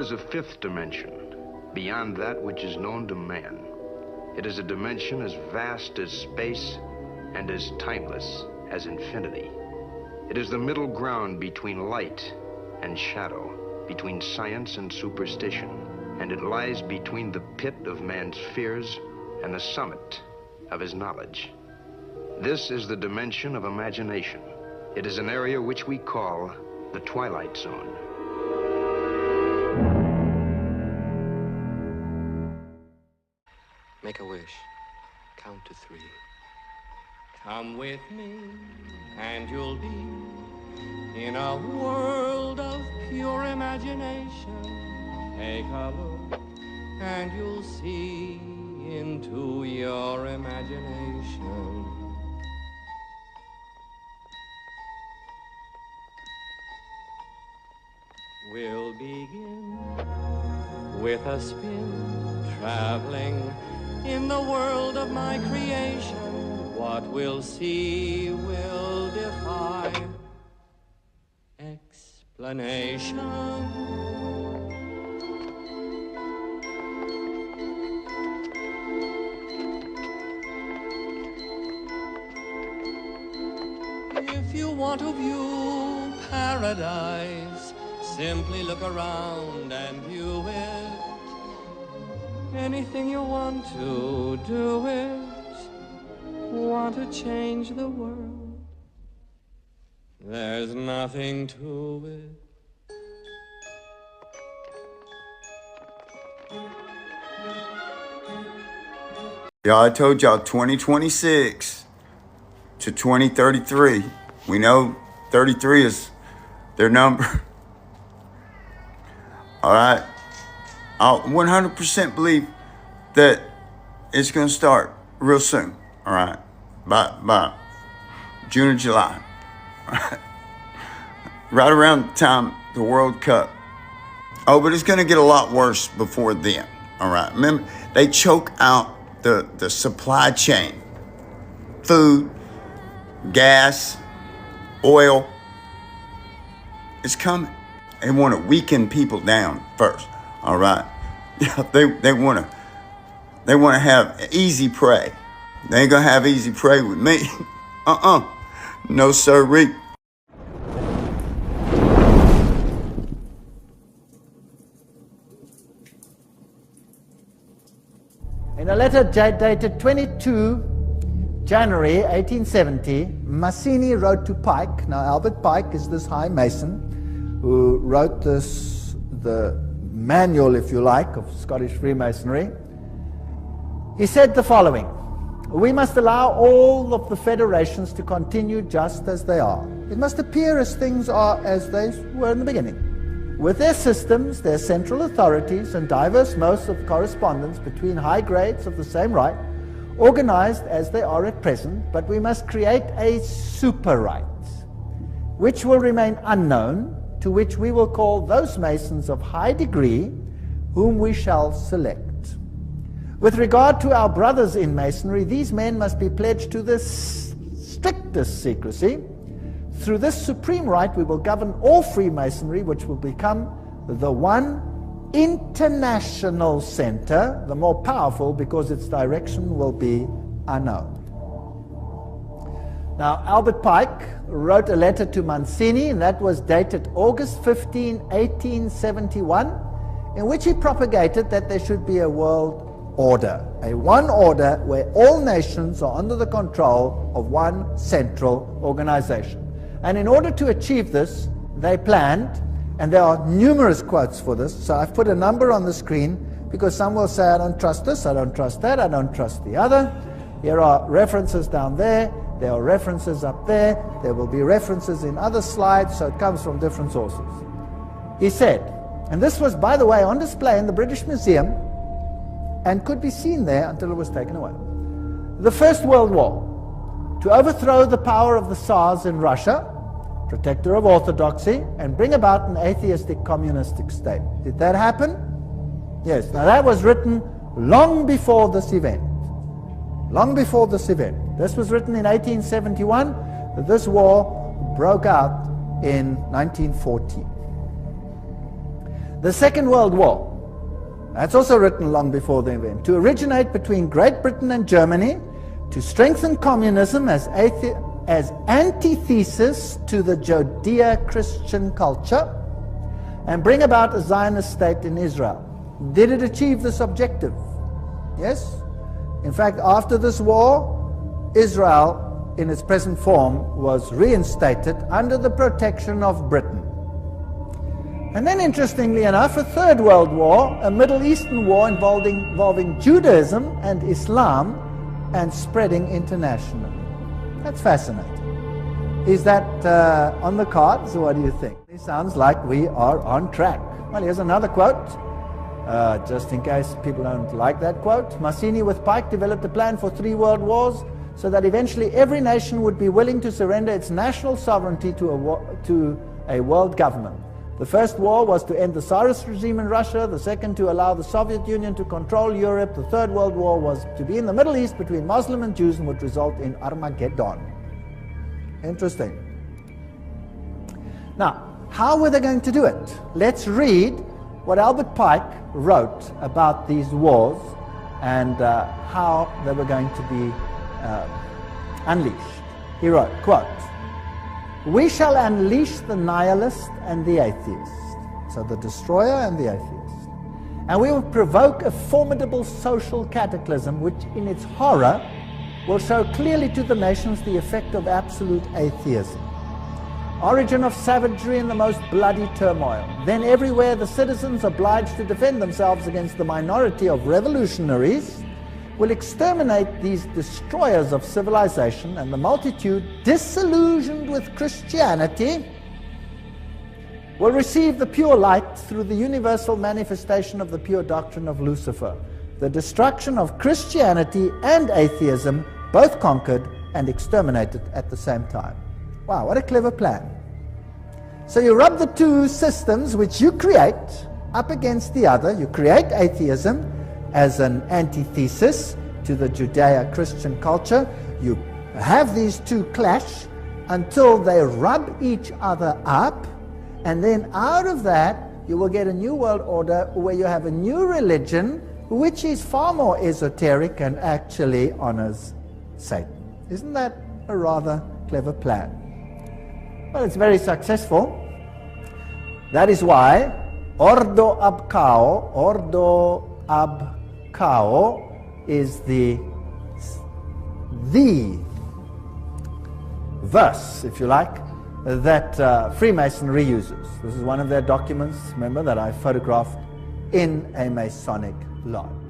is a fifth dimension, beyond that which is known to man. It is a dimension as vast as space and as timeless as infinity. It is the middle ground between light and shadow, between science and superstition, and it lies between the pit of man's fears and the summit of his knowledge. This is the dimension of imagination. It is an area which we call the Twilight Zone. Make a wish. Count to 3. Come with me, and you'll be in a world of pure imagination. Take a look, and you'll see into your imagination. We'll begin with a spin, traveling in the world of my creation. What we'll see will defy explanation. If you want to view paradise, simply look around and view it. Anything you want to do it. Want to change the world. There's nothing to it. Y'all, I told y'all 2026 to 2033. We know 33 is their number. All right. I 100% believe that it's going to start real soon. All right. By June or July. Right around the time the World Cup. Oh, but it's going to get a lot worse before then. All right. Remember, they choke out the supply chain. Food, gas, oil. It's coming. They want to weaken people down first. All right. Yeah, they want to have easy prey. They ain't gonna have easy prey with me. No sirree. In a letter dated 22 January 1870, Mazzini wrote to Pike. Now, Albert Pike is this high mason who wrote the manual, if you like, of Scottish Freemasonry. He said the following: we must allow all of the federations to continue just as they are. It must appear as things are as they were in the beginning, with their systems, their central authorities, and diverse modes of correspondence between high grades of the same right, organized as they are at present, but we must create a super right, which will remain unknown, to which we will call those Masons of high degree, whom we shall select. With regard to our brothers in Masonry, these men must be pledged to the strictest secrecy. Through this supreme right, we will govern all Freemasonry, which will become the one international center, the more powerful because its direction will be unknown. Now, Albert Pike wrote a letter to Mazzini, and that was dated August 15, 1871, in which he propagated that there should be a world order, a one order where all nations are under the control of one central organization. And in order to achieve this, they planned, and there are numerous quotes for this, so I've put a number on the screen because some will say, I don't trust this, I don't trust that, I don't trust the other. Here are references down there, there are references up there, there will be references in other slides, so it comes from different sources. He said, and this was, by the way, on display in the British Museum, and could be seen there until it was taken away. The First World War, to overthrow the power of the Tsars in Russia, protector of orthodoxy, and bring about an atheistic communistic state. Did that happen? Yes. Now that was written long before this event. Long before this event. This was written in 1871. This war broke out in 1914. The Second World War. That's also written long before the event. To originate between Great Britain and Germany, to strengthen communism as antithesis to the Judeo-Christian culture, and bring about a Zionist state in Israel. Did it achieve this objective? Yes. In fact, after this war, Israel, in its present form, was reinstated under the protection of Britain. And then, interestingly enough, a Third World War, a Middle Eastern war involving Judaism and Islam and spreading internationally. That's fascinating. Is that on the cards, or what do you think? It sounds like we are on track. Well, here's another quote, just in case people don't like that quote. Mazzini with Pike developed a plan for 3 world wars so that eventually every nation would be willing to surrender its national sovereignty to a world government. The first war was to end the Tsarist regime in Russia, the second to allow the Soviet Union to control Europe, the Third World War was to be in the Middle East between Muslim and Jews and would result in Armageddon. Interesting. Now, how were they going to do it? Let's read what Albert Pike wrote about these wars and how they were going to be unleashed. He wrote, quote, "We shall unleash the nihilist and the atheist," so the destroyer and the atheist, "and we will provoke a formidable social cataclysm which in its horror will show clearly to the nations the effect of absolute atheism. Origin of savagery and the most bloody turmoil. Then everywhere the citizens obliged to defend themselves against the minority of revolutionaries will exterminate these destroyers of civilization, and the multitude, disillusioned with Christianity, will receive the pure light through the universal manifestation of the pure doctrine of Lucifer. The destruction of Christianity and atheism, both conquered and exterminated at the same time." Wow, what a clever plan. So you rub the two systems which you create up against the other. You create atheism as an antithesis to the Judeo-Christian culture. You have these two clash until they rub each other up, and then out of that you will get a new world order where you have a new religion which is far more esoteric and actually honors Satan. Isn't that a rather clever plan? Well, it's very successful. That is why Ordo ab Cao is the verse, if you like, that Freemasonry uses. This is one of their documents, remember, that I photographed in a Masonic lodge.